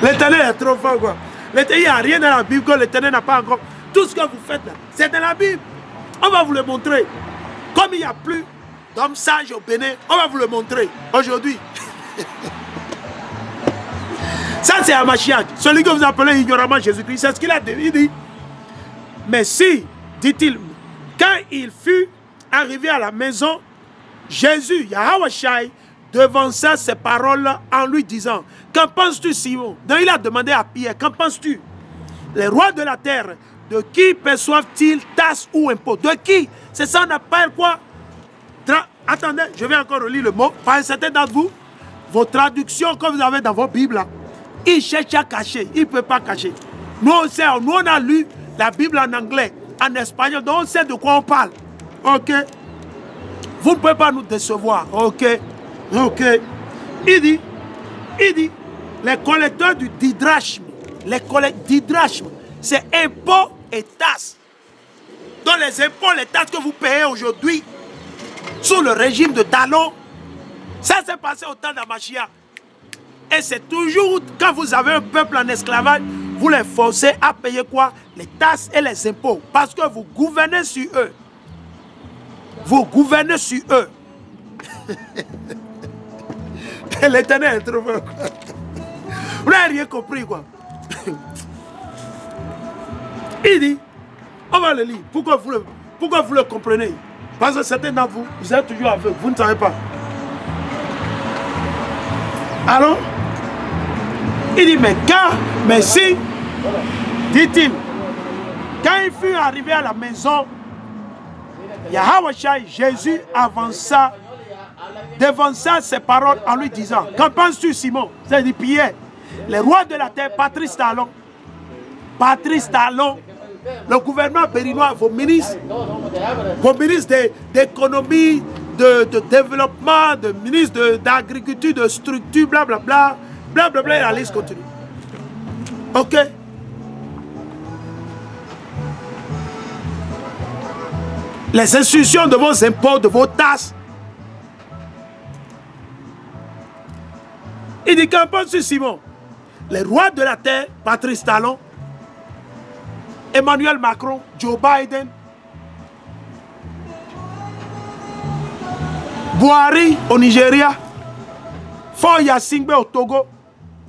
L'Éternel est trop fort, quoi. Il n'y a rien dans la Bible que l'Éternel n'a pas encore. Tout ce que vous faites là, c'est dans la Bible. On va vous le montrer. Comme il n'y a plus d'hommes sages au Bénin, on va vous le montrer aujourd'hui. Ça, c'est Hamashiach. Celui que vous appelez ignoramment Jésus-Christ, c'est ce qu'il a dit. Il dit. Mais si, dit-il, quand il fut arrivé à la maison, Jésus, Yahweh Shai, devança ses paroles en lui disant, qu'en penses-tu, Simon? Donc il a demandé à Pierre, qu'en penses-tu? Les rois de la terre, de qui perçoivent-ils tasse ou impôt? De qui? C'est ça, on appelle quoi? Attendez, je vais encore relire le mot. Par certains d'entre vous, vos traductions que vous avez dans vos Bibles, là, ils cherchent à cacher, ils ne peuvent pas cacher. Nous, on a lu la Bible en anglais, en espagnol, donc on sait de quoi on parle. Ok? Vous ne pouvez pas nous décevoir. Ok? Ok? Il dit, les collecteurs du didrachme, didrachme, c'est impôts et tasses. Donc les impôts, les tasses que vous payez aujourd'hui, sous le régime de talons, ça s'est passé au temps d'Hamashiach. Et c'est toujours quand vous avez un peuple en esclavage, vous les forcez à payer quoi? Les tasses et les impôts. Parce que vous gouvernez sur eux. Vous gouvernez sur eux. L'Éternel est trop fort. Vous n'avez rien compris, quoi. Il dit, on va le lire. Pourquoi vous le comprenez? Parce que certains d'entre vous, vous êtes toujours aveugles, vous ne savez pas. Alors, il dit, mais si, dit-il, quand il fut arrivé à la maison, Yahweh Shai, Jésus devança ses paroles en lui disant, qu'en penses-tu, Simon? C'est dit Pierre, les rois de la terre, Patrice Talon, le gouvernement béninois, vos ministres d'économie, de développement, de ministres d'agriculture, de structure, blablabla, blablabla, et la liste continue. Ok? Les institutions de vos impôts, de vos tasses. Il dit qu'en penses-tu, Simon? Les rois de la terre, Patrice Talon, Emmanuel Macron, Joe Biden, Buhari au Nigeria, Faure Gnassingbé au Togo.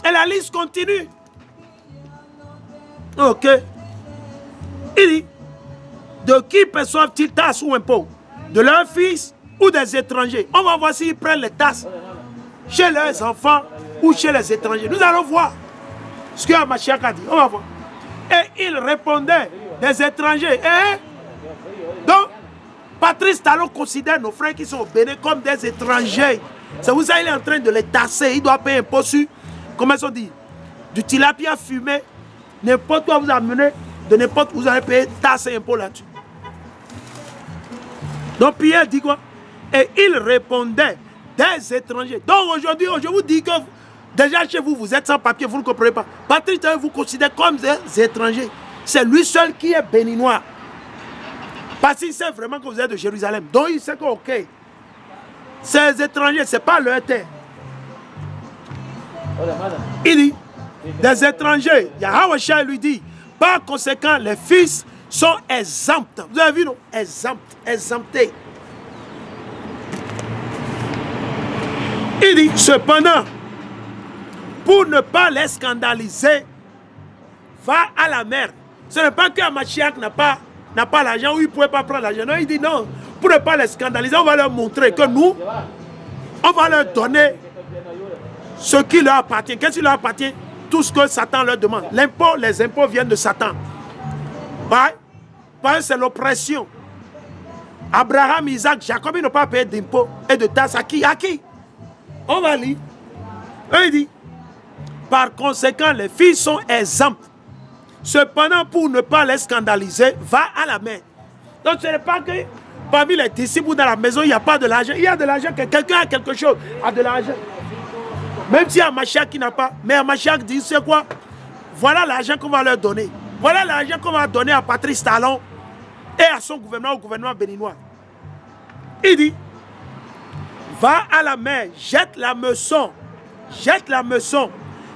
Et la liste continue. Ok. Il dit, de qui perçoivent-ils tasses ou impôts? De leurs fils ou des étrangers? On va voir s'ils prennent les tasses chez leurs enfants ou chez les étrangers. Nous allons voir ce que Hamashiach a dit. On va voir. Et il répondait, des étrangers. Donc, Patrice Talon considère nos frères qui sont au Bénin comme des étrangers. C'est pour ça qu'il est en train de les tasser. Il doit payer un impôt sur, comment ils ont dit, du tilapia fumé. N'importe quoi vous amenez, de n'importe où vous allez payer tasse et impôt là-dessus. Donc Pierre dit quoi? Et il répondait, des étrangers. Donc aujourd'hui, je vous dis que déjà chez vous, vous êtes sans papier, vous ne comprenez pas. Patrice Talon vous considère comme des étrangers. C'est lui seul qui est béninois. Parce qu'il sait vraiment que vous êtes de Jérusalem. Donc il sait que, ok, ces étrangers, ce n'est pas leur terre. Il dit, des étrangers, Yahweh Shai lui dit, par conséquent, les fils sont exempts. Vous avez vu, non? Exemptés. Il dit, cependant, pour ne pas les scandaliser, va à la mer. Ce n'est pas que Hamashiach n'a pas l'argent ou il ne pouvait pas prendre l'argent. Non, il dit non. Pour ne pas les scandaliser, on va leur montrer que nous, on va leur donner ce qui leur appartient. Qu'est-ce qui leur appartient? Tout ce que Satan leur demande. L'impôt, les impôts viennent de Satan. Ouais? Parce que c'est l'oppression. Abraham, Isaac, Jacob, ils n'ont pas payé d'impôts et de taxes. À qui? À qui? On va lire. Il dit, par conséquent, les filles sont exemptes. Cependant, pour ne pas les scandaliser, va à la mer. Donc, ce n'est pas que parmi les disciples ou dans la maison, il n'y a pas de l'argent. Il y a de l'argent, que quelqu'un a quelque chose, a de l'argent. Même s'il y a Hamashiach qui n'a pas. Mais Hamashiach dit, c'est quoi? Voilà l'argent qu'on va leur donner. Voilà l'argent qu'on va donner à Patrice Talon et à son gouvernement, au gouvernement béninois. Il dit, va à la mer, jette la meçon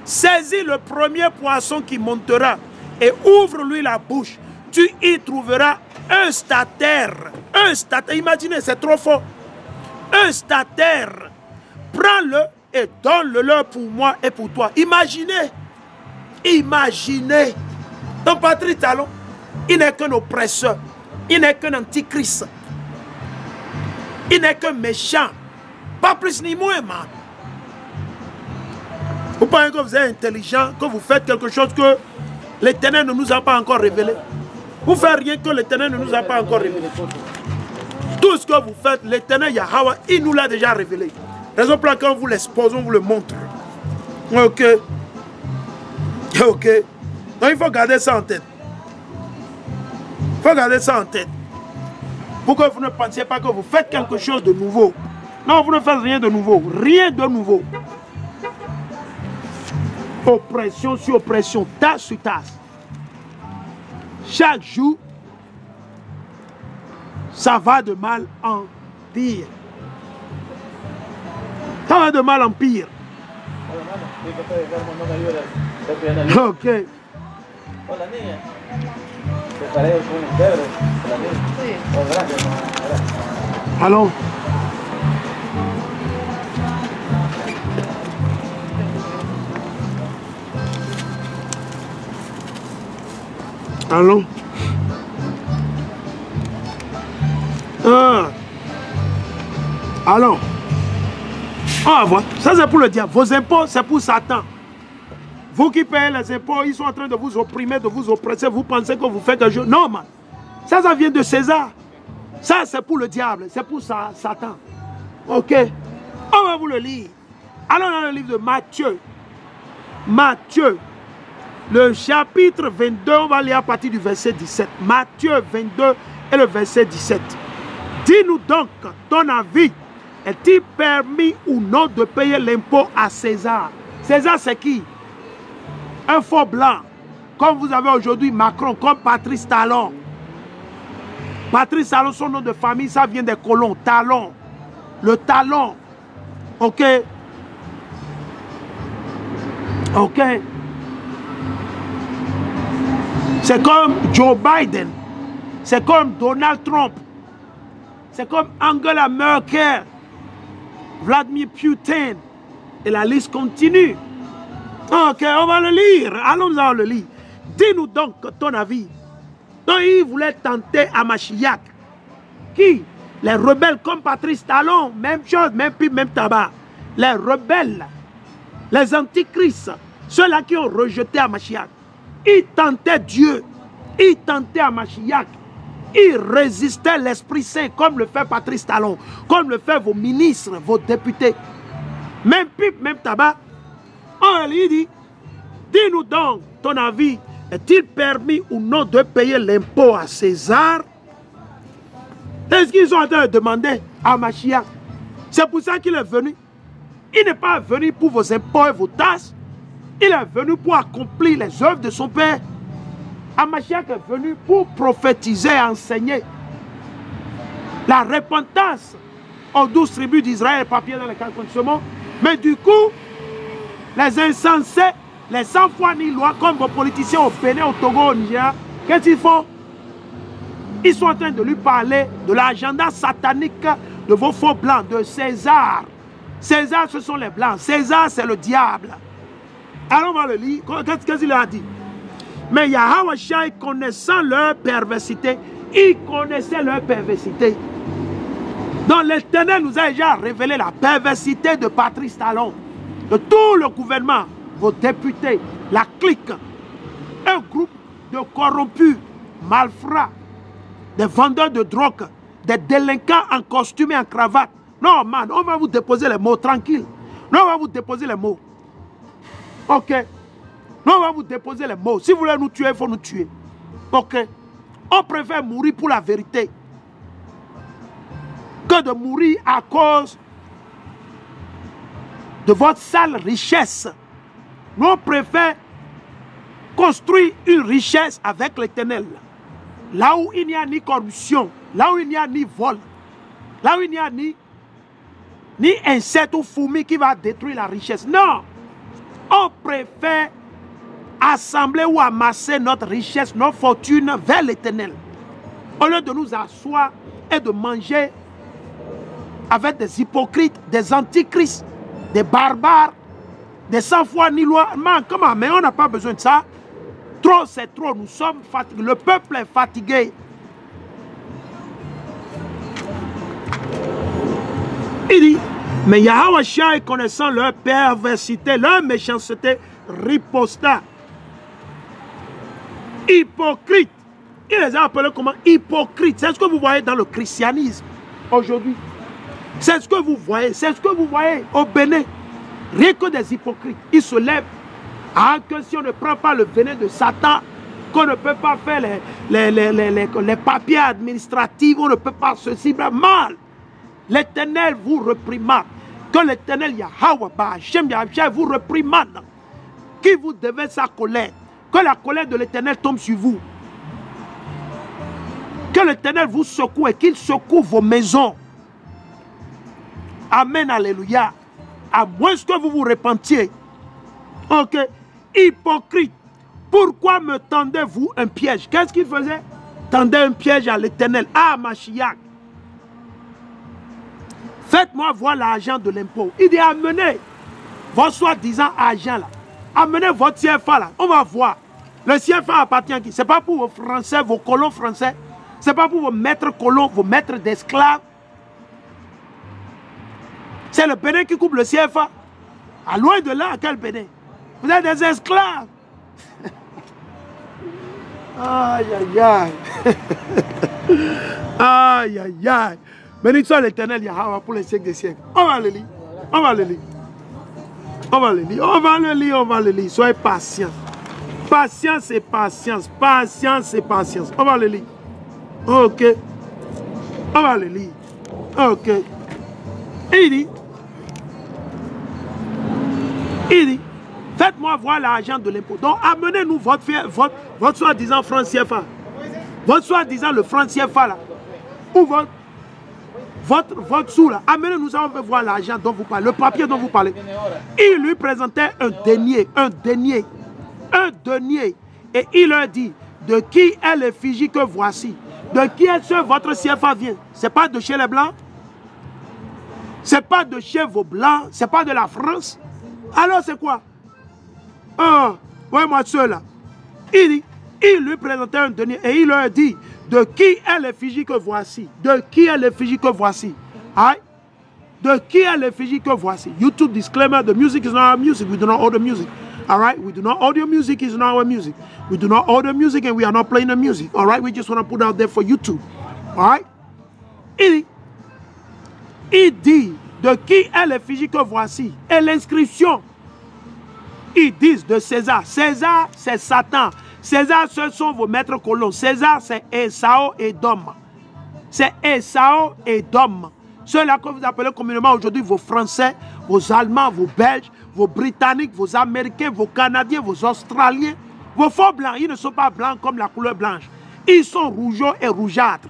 Saisis le premier poisson qui montera et ouvre-lui la bouche. Tu y trouveras un statère. Un statère, imaginez, c'est trop fort. Un statère. Prends-le et donne-le pour moi et pour toi. Imaginez. Imaginez. Donc Patrice Talon, il n'est qu'un oppresseur. Il n'est qu'un antichrist. Il n'est qu'un méchant. Pas plus ni moins, man. Vous pensez que vous êtes intelligent, que vous faites quelque chose que l'Éternel ne nous a pas encore révélé. Vous ne faites rien que l'Éternel ne nous a pas encore révélé. Tout ce que vous faites, l'Éternel Yahweh, il nous l'a déjà révélé. Raison pour laquelle on vous l'expose, on vous le montre. Ok. Ok. Donc il faut garder ça en tête. Il faut garder ça en tête. Pour que vous ne pensiez pas que vous faites quelque chose de nouveau. Non, vous ne faites rien de nouveau. Rien de nouveau. Oppression sur oppression, tasse sur tasse. Chaque jour, ça va de mal en pire. Ça va de mal en pire. Ok. Allons. Allons. Allons. On va voir. Ça c'est pour le diable. Vos impôts, c'est pour Satan. Vous qui payez les impôts, ils sont en train de vous opprimer, de vous oppresser. Vous pensez que vous faites quelque chose. Non, man. Ça vient de César. Ça, c'est pour le diable. C'est pour Satan. Ok. On va vous le lire. Allons dans le livre de Matthieu. Matthieu. Le chapitre 22, on va lire à partir du verset 17. Matthieu 22 et le verset 17. Dis-nous donc, ton avis, est-il permis ou non de payer l'impôt à César? César, c'est qui? Un faux blanc. Comme vous avez aujourd'hui Macron, comme Patrice Talon. Patrice Talon, son nom de famille, ça vient des colons. Talon. Le talon. Ok. Ok. C'est comme Joe Biden. C'est comme Donald Trump. C'est comme Angela Merkel. Vladimir Poutine. Et la liste continue. Ok, on va le lire. Allons-en le lire. Dis-nous donc ton avis. Donc, il voulait tenter à Mashiach. Qui? Les rebelles comme Patrice Talon. Même chose, même pipe, même tabac. Les rebelles. Les antichrists. Ceux-là qui ont rejeté à Mashiach. Ils tentaient Dieu. Ils tentaient à Mashiach. Ils résistaient l'Esprit Saint comme le fait Patrice Talon. Comme le fait vos ministres, vos députés. Même pipe, même tabac. On lui dit, dis-nous donc ton avis, est-il permis ou non de payer l'impôt à César? C'est ce qu'ils sont en train de demander à Mashiach. C'est pour ça qu'il est venu. Il n'est pas venu pour vos impôts et vos taxes. Il est venu pour accomplir les œuvres de son Père. Mashiach est venu pour prophétiser et enseigner la repentance aux 12 tribus d'Israël, papier dans les 4 conditions. Mais du coup, les insensés, les sans foi ni loi, comme vos politiciens au Bénin, au Togo, au Niger, qu'est-ce qu'ils font? Ils sont en train de lui parler de l'agenda satanique de vos faux blancs, de César. César, ce sont les blancs. César, c'est le diable. Alors on va le lire. Qu'est-ce qu'il a dit? Mais Yahweh Shai, connaissant leur perversité, il connaissait leur perversité. Donc l'Éternel nous a déjà révélé la perversité de Patrice Talon, de tout le gouvernement, vos députés, la clique, un groupe de corrompus, malfrats, des vendeurs de drogue, des délinquants en costume et en cravate. Non, man, on va vous déposer les mots, tranquille. Non, on va vous déposer les mots. Ok. Non, on va vous déposer les mots. Si vous voulez nous tuer, il faut nous tuer. Ok. On préfère mourir pour la vérité que de mourir à cause de votre sale richesse. Nous, on préfère construire une richesse avec l'Éternel. Là où il n'y a ni corruption, là où il n'y a ni vol, là où il n'y a ni insecte ou fourmi qui va détruire la richesse. Non. On préfère assembler ou amasser notre richesse, notre fortune vers l'Éternel. Au lieu de nous asseoir et de manger avec des hypocrites, des antichrists, des barbares, des sans foi ni loi. Comment? Mais on n'a pas besoin de ça. Trop, c'est trop. Nous sommes fatigués. Le peuple est fatigué. Il dit, mais Yahweh Shai, connaissant leur perversité, leur méchanceté, riposta. Hypocrite. Il les a appelés comment? Hypocrites. C'est ce que vous voyez dans le christianisme aujourd'hui. C'est ce que vous voyez. C'est ce que vous voyez au Bénin. Rien que des hypocrites. Ils se lèvent. Ah, que si on ne prend pas le venin de Satan, qu'on ne peut pas faire les papiers administratifs, on ne peut pas ceci, mal. L'Éternel vous reprimande. Que l'Éternel Yahweh Hashem Yahweh vous reprimande. Qui vous devez sa colère. Que la colère de l'Éternel tombe sur vous. Que l'Éternel vous secoue et qu'il secoue vos maisons. Amen, alléluia. À moins que vous vous repentiez. Ok. Hypocrite. Pourquoi me tendez-vous un piège? Qu'est-ce qu'il faisait? Tendez un piège à l'Éternel. Ah, Mashiach. Faites-moi voir l'argent de l'impôt. Il dit amenez votre soi-disant argent là. Amenez votre CFA là. On va voir. Le CFA appartient à qui? Ce n'est pas pour vos Français, vos colons français. Ce n'est pas pour vos maîtres colons, vos maîtres d'esclaves. C'est le Bénin qui coupe le CFA. À loin de là, à quel Bénin? Vous êtes des esclaves. Aïe, aïe, aïe. Aïe, aïe, aïe. Béni soit l'Éternel Yahweh pour les siècles des siècles. On va le lire. On va le lire. On va le lire. On va le lire. On va le lire. Soyez patients. Patience et patience. Patience et patience. On va le lire. Ok. On va le lire. Ok. Et il dit, faites-moi voir l'argent de l'impôt. Donc, amenez-nous votre soi-disant franc CFA. Votre soi-disant le franc CFA là. Ou votre sou là. Amenez-nous ça, on veut voir l'argent dont vous parlez, le papier dont vous parlez. Il lui présentait un denier. Et il leur dit, de qui est l'effigie que voici? De qui est-ce que votre CFA vient? Ce n'est pas de chez les Blancs? Ce n'est pas de chez vos Blancs? Ce n'est pas de la France? Alors c'est quoi? Oh, voyez-moi ceux-là. Il lui présentait un denier et il leur dit, de qui est l'effigie que voici? De qui est l'effigie que voici? Aïe. De qui est l'effigie que voici? YouTube disclaimer, the music is not our music. We do not order music. All right? We do not order music, is not our music. We do not order music and we are not playing the music. All right? We just want to put out there for YouTube. All right? Il dit, de qui est l'effigie que voici? Et l'inscription. Ils disent de César. César, c'est Satan. César, ce sont vos maîtres colons. César, c'est Esau et Dom. C'est Esau et Dom. Ceux-là que vous appelez communément aujourd'hui vos Français, vos Allemands, vos Belges, vos Britanniques, vos Américains, vos Canadiens, vos Australiens. Vos faux blancs, ils ne sont pas blancs comme la couleur blanche. Ils sont rougeaux et rougeâtres.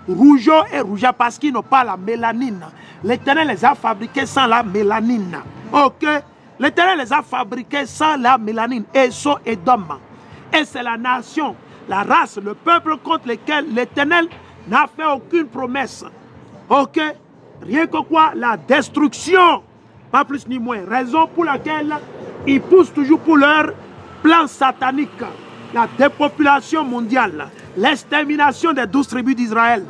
Rougeaux et rougeâtres parce qu'ils n'ont pas la mélanine. L'Éternel les a fabriqués sans la mélanine. Ok? L'Éternel les a fabriqués sans la mélanine. Esau et Dom. Et c'est la nation, la race, le peuple contre lequel l'Éternel n'a fait aucune promesse. Ok? Rien que quoi? La destruction. Pas plus ni moins. Raison pour laquelle ils poussent toujours pour leur plan satanique. La dépopulation mondiale. L'extermination des 12 tribus d'Israël.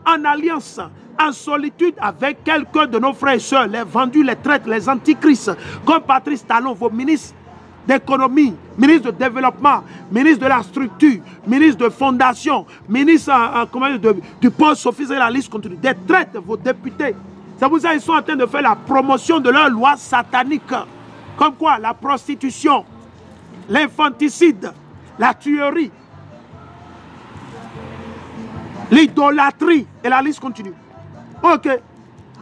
En alliance, en solitude avec quelques de nos frères et sœurs, les vendus, les traîtres, les antichrists, comme Patrice Talon, vos ministres d'économie, ministre de développement, ministre de la structure, ministre de fondation, ministre du poste office et la liste continue, des traîtres, vos députés. C'est pour ça qu'ils sont en train de faire la promotion de leur loi satanique. Comme quoi? La prostitution, l'infanticide, la tuerie, l'idolâtrie et la liste continue. Ok.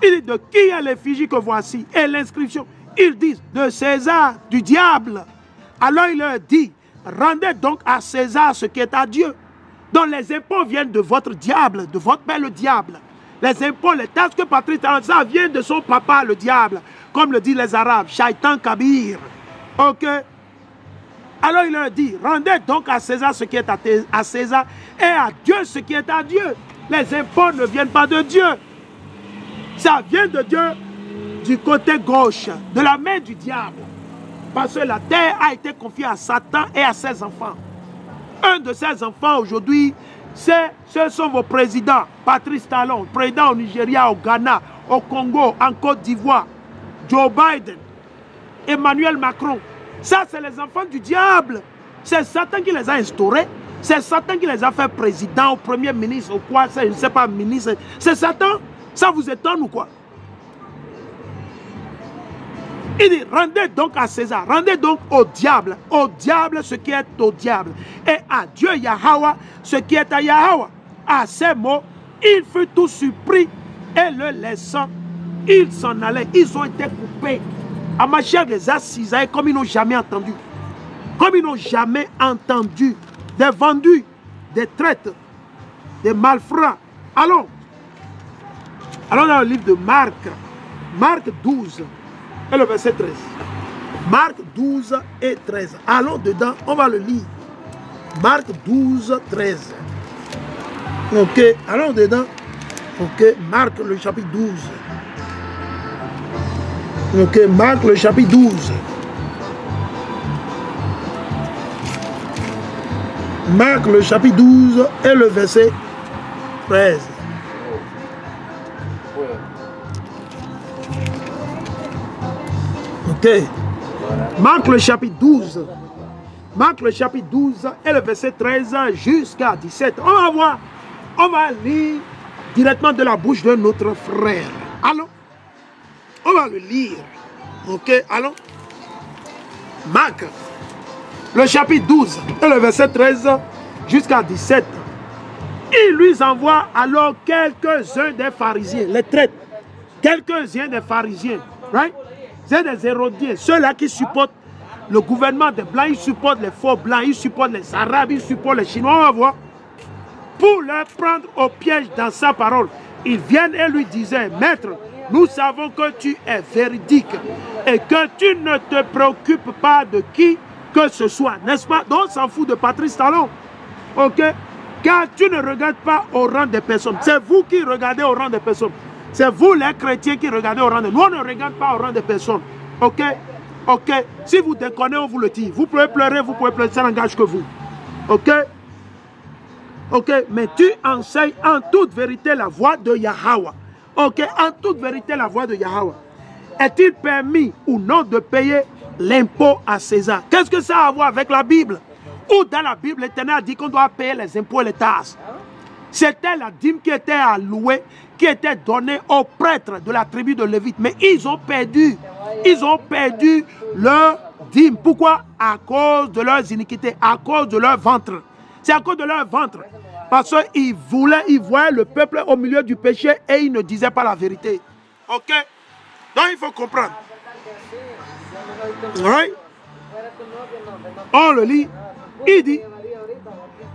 Il dit de qui est l'effigie que voici et l'inscription. Ils disent de César, du diable. Alors il leur dit, rendez donc à César ce qui est à Dieu. Donc les impôts viennent de votre diable, de votre père le diable. Les impôts, les taxes que Patrice Talon, ça vient de son papa le diable. Comme le disent les Arabes, Shaitan Kabir. Ok. Alors il leur dit, rendez donc à César ce qui est à César et à Dieu ce qui est à Dieu. Les impôts ne viennent pas de Dieu. Ça vient de Dieu du côté gauche, de la main du diable. Parce que la terre a été confiée à Satan et à ses enfants. Un de ses enfants aujourd'hui, ce sont vos présidents. Patrice Talon, président au Nigeria, au Ghana, au Congo, en Côte d'Ivoire. Joe Biden, Emmanuel Macron. Ça, c'est les enfants du diable. C'est Satan qui les a instaurés. C'est Satan qui les a fait président, ou premier ministre, ou quoi, je ne sais pas, ministre. C'est Satan. Ça vous étonne ou quoi? Il dit, rendez donc à César, rendez donc au diable ce qui est au diable, et à Dieu Yahweh ce qui est à Yahweh. À ces mots, il fut tout surpris et le laissant, il s'en allait. Ils ont été coupés. À ma chère les Assisés, comme ils n'ont jamais entendu. Comme ils n'ont jamais entendu. Des vendus, des traites, des malfrats. Allons. Allons dans le livre de Marc. Marc 12. Et le verset 13. Marc 12 et 13. Allons dedans, on va le lire. Marc 12, 13. Ok, allons dedans. Ok, Marc le chapitre 12. Ok, Marc le chapitre 12. Marc le chapitre 12 et le verset 13. Ok. Marc le chapitre 12. Marc le chapitre 12 et le verset 13 jusqu'à 17. On va voir. On va lire directement de la bouche de notre frère. Allons. On va le lire. Ok, allons. Marc le chapitre 12 et le verset 13 jusqu'à 17. Il lui envoie alors quelques-uns des pharisiens, les traites. Quelques-uns des pharisiens. Right? C'est des hérodiens, ceux-là qui supportent le gouvernement des Blancs, ils supportent les faux Blancs, ils supportent les Arabes, ils supportent les Chinois, on va voir. Pour leur prendre au piège dans sa parole, ils viennent et lui disaient, Maître, nous savons que tu es véridique et que tu ne te préoccupes pas de qui que ce soit, n'est-ce pas? Donc on s'en fout de Patrice Talon, ok? Car tu ne regardes pas au rang des personnes, c'est vous qui regardez au rang des personnes. C'est vous les chrétiens qui regardez au rang de... Nous, on ne regarde pas au rang de personnes. Ok? Ok? Si vous déconnez, on vous le dit. Vous pouvez pleurer, vous pouvez pleurer, ça n'engage que vous. Ok? Ok? Mais tu enseignes en toute vérité la voie de Yahweh. Ok? En toute vérité la voie de Yahweh. Est-il permis ou non de payer l'impôt à César? Qu'est-ce que ça a à voir avec la Bible? Ou dans la Bible, l'Éternel a dit qu'on doit payer les impôts et les taxes. C'était la dîme qui était allouée, qui était donnée aux prêtres de la tribu de Lévite. Mais ils ont perdu. Ils ont perdu leur dîme. Pourquoi? À cause de leurs iniquités, à cause de leur ventre. C'est à cause de leur ventre. Parce qu'ils voulaient, ils voyaient le peuple au milieu du péché et ils ne disaient pas la vérité. Ok? Donc il faut comprendre. Right? On le lit. Il dit.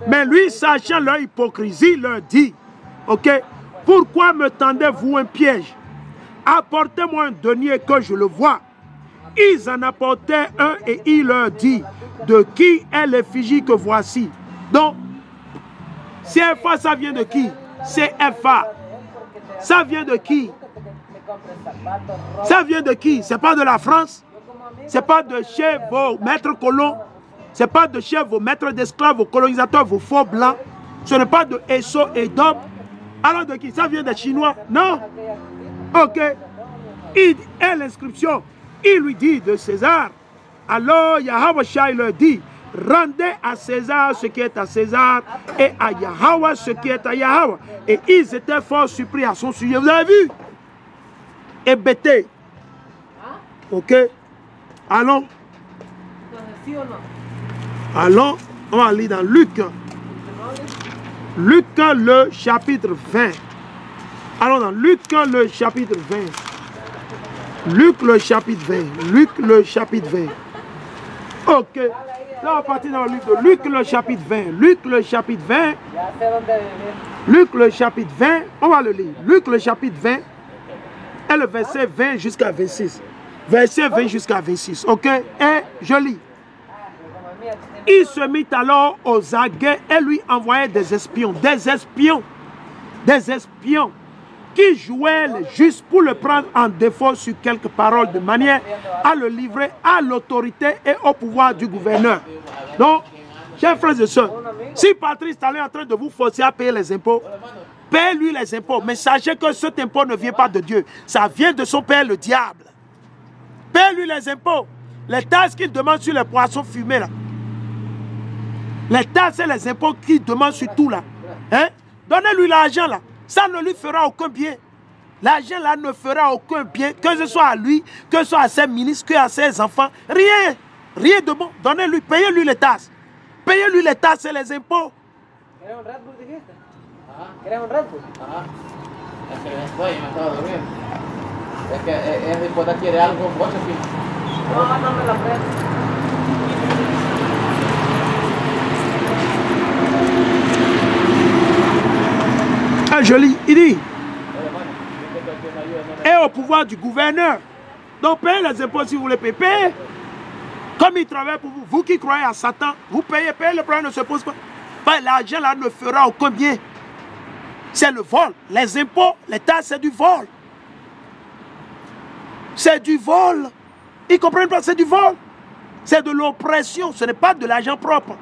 Mais lui, sachant leur hypocrisie, leur dit, ok, pourquoi me tendez-vous un piège? Apportez-moi un denier que je le vois. Ils en apportaient un et il leur dit, de qui est l'effigie que voici? Donc, CFA, ça vient de qui? CFA. Ça vient de qui? Ça vient de qui? C'est pas de la France? C'est pas de chez vos maîtres colons? Ce n'est pas de chez vos maîtres d'esclaves, vos colonisateurs, vos faux blancs. Ce n'est pas de Esso et Dom. Alors de qui? Ça vient des Chinois? Non. Ok. Et l'inscription, il lui dit de César. Alors Yahweh leur dit, rendez à César ce qui est à César et à Yahweh ce qui est à Yahweh. Et ils étaient fort surpris à son sujet. Vous avez vu? Hébété. Ok. Allons. Allons, on va lire dans Luc. Luc le chapitre 20. Allons dans Luc le chapitre 20. Luc le chapitre 20. Luc le chapitre 20. Ok. Là on va partir dans le livre de Luc le chapitre 20. Luc le chapitre 20. Luc le chapitre 20. On va le lire. Luc le chapitre 20. Et le verset 20 jusqu'à 26. Verset 20 jusqu'à 26. Ok? Et je lis. Il se mit alors aux aguets et lui envoyait des espions. Des espions. Des espions qui jouaient le juste pour le prendre en défaut sur quelques paroles de manière à le livrer à l'autorité et au pouvoir du gouverneur. Donc, chers frères et sœurs, si Patrice Talon est en train de vous forcer à payer les impôts, payez-lui les impôts. Mais sachez que cet impôt ne vient pas de Dieu. Ça vient de son père, le diable. Payez-lui les impôts. Les taxes qu'il demande sur les poissons fumés, là. Les taxes et les impôts qu'il demande sur tout, là. Hein? Donnez-lui l'argent, là. Ça ne lui fera aucun bien. L'argent, là, ne fera aucun bien, que ce soit à lui, que ce soit à ses ministres, que à ses enfants. Rien. Rien de bon. Donnez-lui, payez-lui les taxes. Payez-lui les taxes et les impôts. ¿Quieres un Red Bull, dijiste? Ajá. ¿Quieres un Red Bull? Ajá. Es que estoy y me estaba durmiendo. Es que ese hipote quiere algo, vos aquí. No me la prendo. Ah, je lis, il dit, et au pouvoir du gouverneur. Donc payez les impôts si vous voulez payer. Comme il travaille pour vous, vous qui croyez à Satan, vous payez, le problème ne se pose pas. L'argent là ne fera aucun bien. C'est le vol. Les impôts, les taxes, c'est du vol. C'est du vol. Ils comprennent pas, c'est du vol. C'est de l'oppression, ce n'est pas de l'argent propre.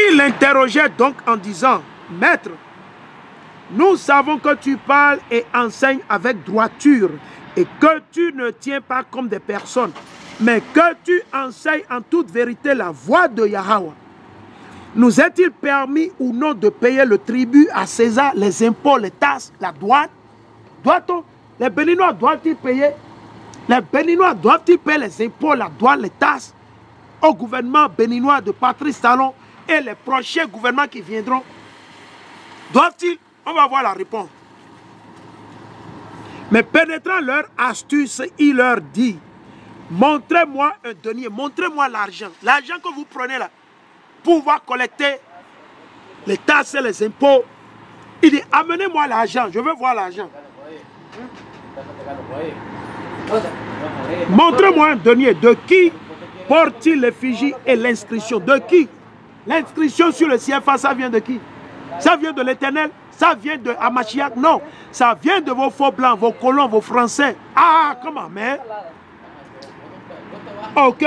Il l'interrogeait donc en disant, Maître, nous savons que tu parles et enseignes avec droiture et que tu ne tiens pas comme des personnes, mais que tu enseignes en toute vérité la voie de Yahweh. Nous est-il permis ou non de payer le tribut à César, les impôts, les taxes, la douane? Doit-on? Les Béninois doivent-ils payer? Les Béninois doivent-ils payer les impôts, la douane, les taxes au gouvernement béninois de Patrice Talon et les prochains gouvernements qui viendront? Doivent-ils? On va voir la réponse. Mais pénétrant leur astuce, il leur dit, montrez-moi un denier, montrez-moi l'argent. L'argent que vous prenez là, pour pouvoir collecter les taxes et les impôts. Il dit, amenez-moi l'argent, je veux voir l'argent. Montrez-moi un denier. De qui porte-t-il l'effigie et l'inscription? De qui? L'inscription sur le CFA, ça vient de qui? Ça vient de l'Éternel? Ça vient de Amachiak? Non. Ça vient de vos faux blancs, vos colons, vos français. Ah, comment, mais? Ok.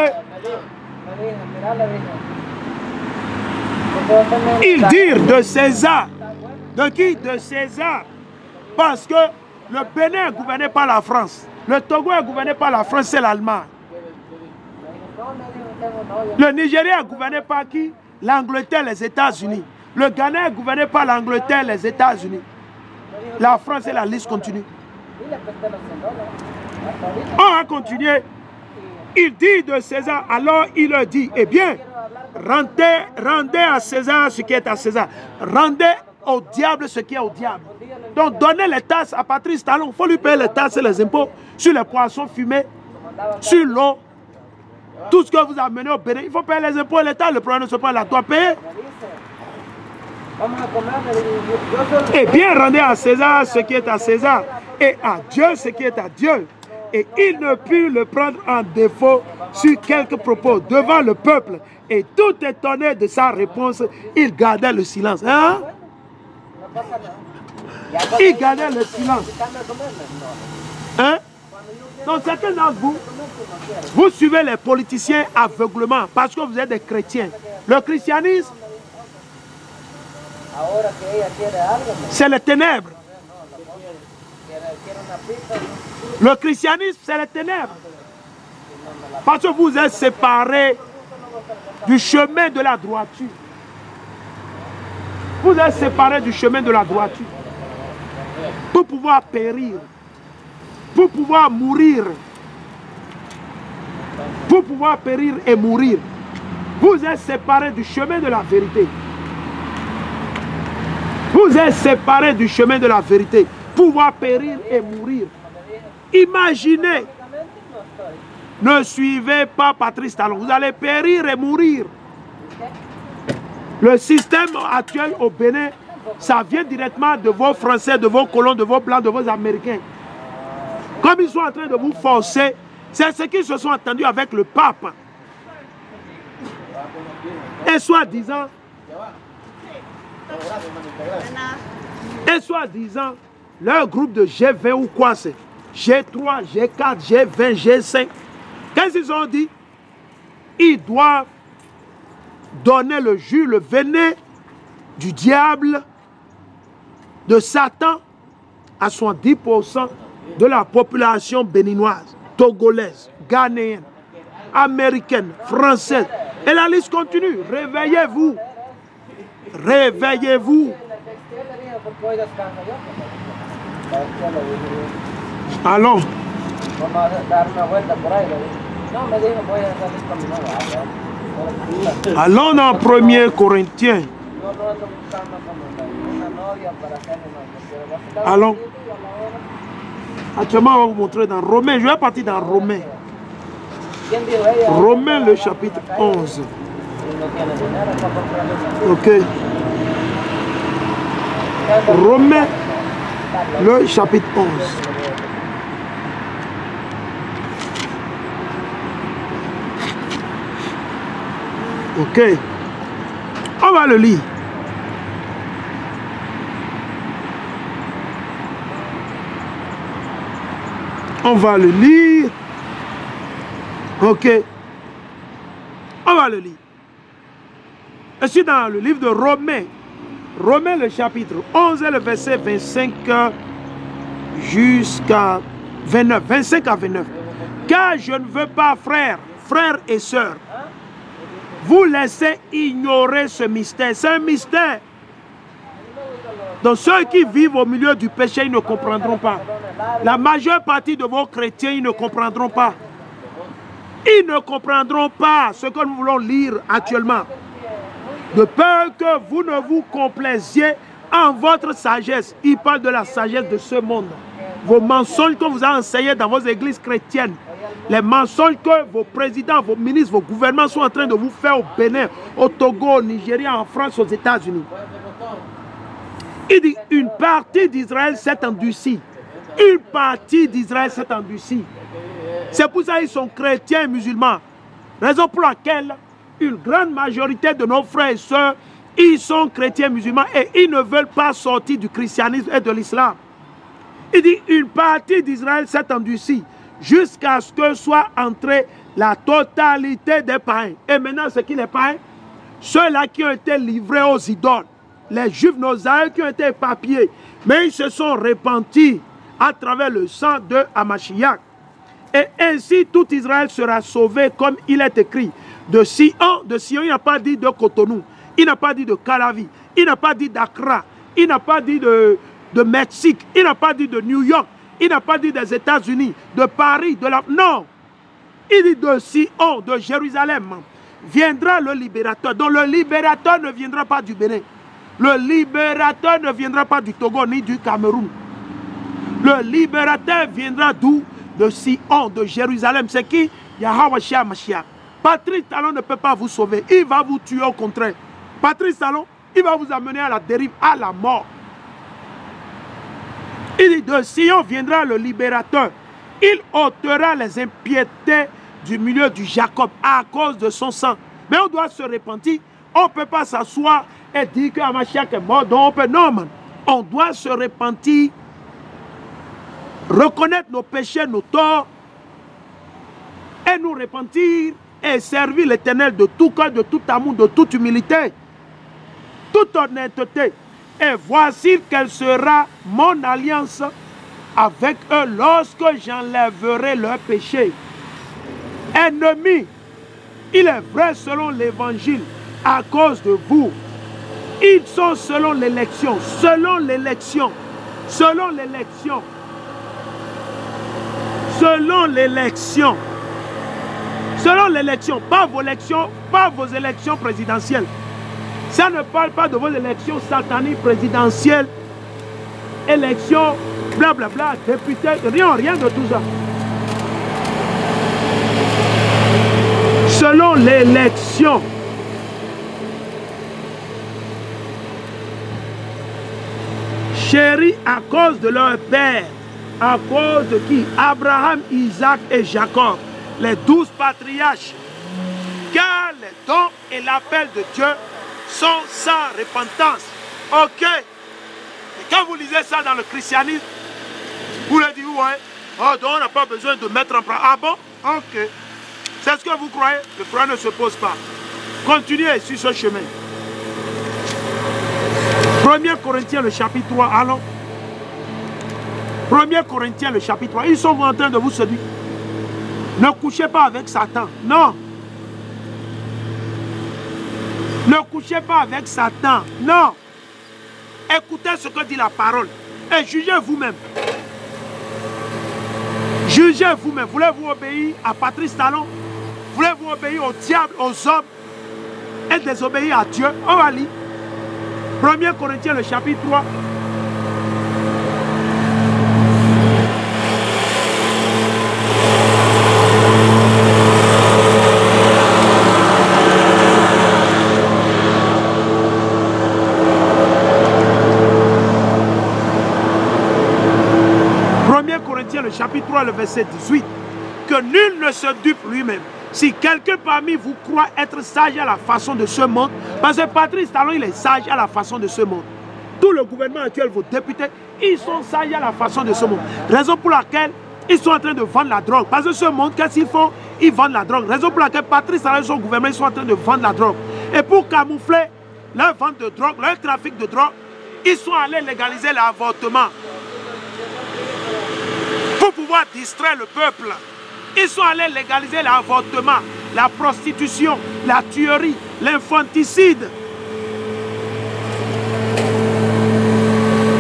Ils dirent de César. De qui? De César. Parce que le Bénin est gouverné par la France. Le Togo est gouverné par la France, c'est l'Allemagne. Le Nigeria est gouverné par qui? L'Angleterre, les États-Unis. Le Ghana est gouverné par l'Angleterre, les États-Unis. La France et la liste continue. On va continuer. Il dit de César, alors il leur dit, eh bien, rendez à César ce qui est à César. Rendez au diable ce qui est au diable. Donc donnez les taxes à Patrice Talon. Il faut lui payer les taxes et les impôts sur les poissons fumés, sur l'eau. Tout ce que vous amenez au Bénin, il faut payer les impôts et les taxes. Le problème ne se passe là, doit payer. Eh bien, rendez à César ce qui est à César et à Dieu ce qui est à Dieu. Et il ne put le prendre en défaut sur quelques propos devant le peuple. Et tout étonné de sa réponse, il gardait le silence. Hein? Il gardait le silence. Hein? Donc certains d'entre vous, vous suivez les politiciens aveuglement parce que vous êtes des chrétiens. Le christianisme, c'est les ténèbres. Le christianisme, c'est les ténèbres. Parce que vous êtes séparés du chemin de la droiture. Vous êtes séparés du chemin de la droiture. Pour pouvoir périr. Pour pouvoir mourir. Pour pouvoir périr et mourir. Vous êtes séparés du chemin de la vérité. Vous êtes séparés du chemin de la vérité. Pouvoir périr et mourir. Imaginez. Ne suivez pas Patrice Talon. Vous allez périr et mourir. Le système actuel au Bénin Ça vient directement de vos Français, de vos colons, de vos Blancs, de vos Américains. Comme ils sont en train de vous forcer, c'est ce qu'ils se sont entendus avec le pape. Et soi-disant, leur groupe de G20 ou quoi c'est? G3, G4, G20, G5. Qu'est-ce qu'ils ont dit? Ils doivent donner le jus, le venin du diable, de Satan, à 70% de la population béninoise, togolaise, ghanéenne, américaine, française. Et la liste continue. Réveillez-vous. Réveillez-vous. Allons. Allons dans 1er Corinthiens. Allons. Actuellement, on va vous montrer dans Romains. Je vais partir dans Romains. Romains, le chapitre 11. Ok. Romains, le chapitre 11. Ok. On va le lire. On va le lire. Ok. On va le lire. Je suis dans le livre de Romains. Romains, le chapitre 11 et le verset 25 jusqu'à 29. 25 à 29. Car je ne veux pas, frères et sœurs, vous laissez ignorer ce mystère. C'est un mystère. Donc ceux qui vivent au milieu du péché, ils ne comprendront pas. La majeure partie de vos chrétiens, ils ne comprendront pas. Ils ne comprendront pas ce que nous voulons lire actuellement. De peur que vous ne vous complaisiez en votre sagesse. Il parle de la sagesse de ce monde. Vos mensonges que vous avez enseignés dans vos églises chrétiennes. Les mensonges que vos présidents, vos ministres, vos gouvernements sont en train de vous faire au Bénin, au Togo, au Nigeria, en France, aux États-Unis. Il dit, une partie d'Israël s'est endurcie. Une partie d'Israël s'est endurcie. C'est pour ça qu'ils sont chrétiens et musulmans. Raison pour laquelle une grande majorité de nos frères et sœurs, ils sont chrétiens et musulmans et ils ne veulent pas sortir du christianisme et de l'islam. Il dit, une partie d'Israël s'est endurcie jusqu'à ce que soit entrée la totalité des païens. Et maintenant, c'est qui les païens? Ceux-là qui ont été livrés aux idoles. Les juifs, nos aïeux qui ont été éparpillés. Mais ils se sont repentis à travers le sang de Hamashiach. Et ainsi, tout Israël sera sauvé comme il est écrit. De Sion, il n'a pas dit de Cotonou. Il n'a pas dit de Calavi. Il n'a pas dit d'Accra. Il n'a pas dit de Mexique. Il n'a pas dit de New York. Il n'a pas dit des États-Unis, de Paris, de la... Non. Il dit de Sion, de Jérusalem. Viendra le libérateur. Donc le libérateur ne viendra pas du Bénin. Le libérateur ne viendra pas du Togo ni du Cameroun. Le libérateur viendra d'où? De Sion, de Jérusalem. C'est qui? Yahweh Mashiach. Patrice Talon ne peut pas vous sauver. Il va vous tuer au contraire. Patrice Talon, il va vous amener à la dérive, à la mort. Il dit, de Sion viendra le libérateur. Il ôtera les impiétés du milieu du Jacob à cause de son sang. Mais on doit se repentir. On ne peut pas s'asseoir et dire que Hamashiach est mort. Donc on peut... Non, man. On doit se repentir, reconnaître nos péchés, nos torts, et nous repentir et servir l'Éternel de tout cœur, de tout amour, de toute humilité, toute honnêteté. Et voici quelle sera mon alliance avec eux lorsque j'enlèverai leurs péchés. Ennemis, il est vrai selon l'évangile, à cause de vous. Ils sont selon l'élection, selon l'élection, selon l'élection, selon l'élection, selon l'élection, pas vos élections présidentielles. Ça ne parle pas de vos élections sataniques présidentielles, élections, blablabla, députés, rien de tout ça. Selon l'élection. chéris à cause de leur père. À cause de qui? Abraham, Isaac et Jacob, les 12 patriarches. Car les dons et l'appel de Dieu sont sans repentance. Ok. Et quand vous lisez ça dans le christianisme, vous le dites, ouais, oh, donc on n'a pas besoin de mettre en pratique. Ah bon? Ok. C'est ce que vous croyez? Le problème ne se pose pas. Continuez sur ce chemin. 1 Corinthiens, le chapitre 3, allons. 1 Corinthiens, le chapitre 3. Ils sont en train de vous séduire. Ne couchez pas avec Satan. Non. Ne couchez pas avec Satan. Non. Écoutez ce que dit la parole. Et jugez vous-même. Jugez vous-même. Voulez-vous obéir à Patrice Talon? Voulez-vous obéir au diable, aux hommes et désobéir à Dieu? On va lire. 1 Corinthiens, le chapitre 3. Le chapitre 3, le verset 18, que nul ne se dupe lui-même. Si quelqu'un parmi vous croit être sage à la façon de ce monde, parce que Patrice Talon, il est sage à la façon de ce monde. Tout le gouvernement actuel, vos députés, ils sont sages à la façon de ce monde. Raison pour laquelle ils sont en train de vendre la drogue. Parce que ce monde, qu'est-ce qu'ils font? Ils vendent la drogue. Raison pour laquelle Patrice Talon et son gouvernement, ils sont en train de vendre la drogue. Et pour camoufler leur vente de drogue, leur trafic de drogue, ils sont allés légaliser l'avortement. Pour pouvoir distraire le peuple, ils sont allés légaliser l'avortement, la prostitution, la tuerie, l'infanticide.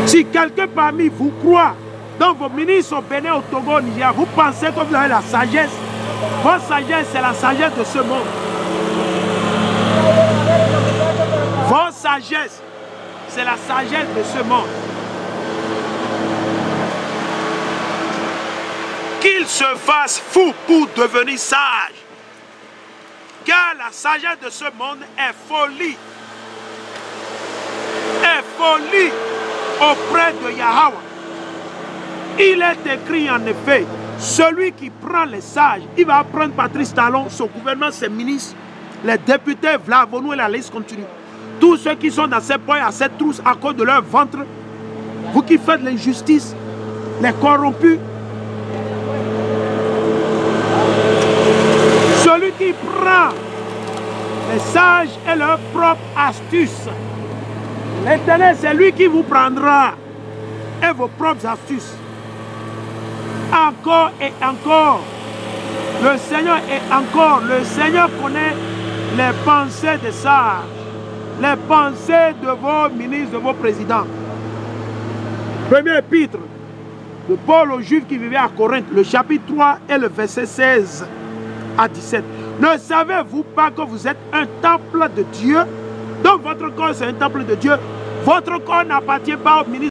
Si quelqu'un parmi vous croit, dans vos ministres au Bénin, au Togo, au Nigeria, vous pensez que vous avez la sagesse. Votre sagesse, c'est la sagesse de ce monde. Votre sagesse, c'est la sagesse de ce monde. Qu'il se fasse fou pour devenir sage. Car la sagesse de ce monde est folie. Est folie auprès de Yahweh. Il est écrit en effet, celui qui prend les sages, il va prendre Patrice Talon, son gouvernement, ses ministres, les députés, Vlavonou et la liste continue. Tous ceux qui sont dans ces points, à cette trousse, à cause de leur ventre, vous qui faites l'injustice, les corrompus, celui qui prend les sages et leurs propres astuces, l'Éternel, c'est lui qui vous prendra et vos propres astuces. Encore et encore, le Seigneur et encore, le Seigneur connaît les pensées des sages, les pensées de vos ministres, de vos présidents. Premier épître de Paul aux Juifs qui vivaient à Corinthe, le chapitre 3 et le verset 16 à 17. Ne savez-vous pas que vous êtes un temple de Dieu? Donc votre corps c'est un temple de Dieu. Votre corps n'appartient pas au ministre.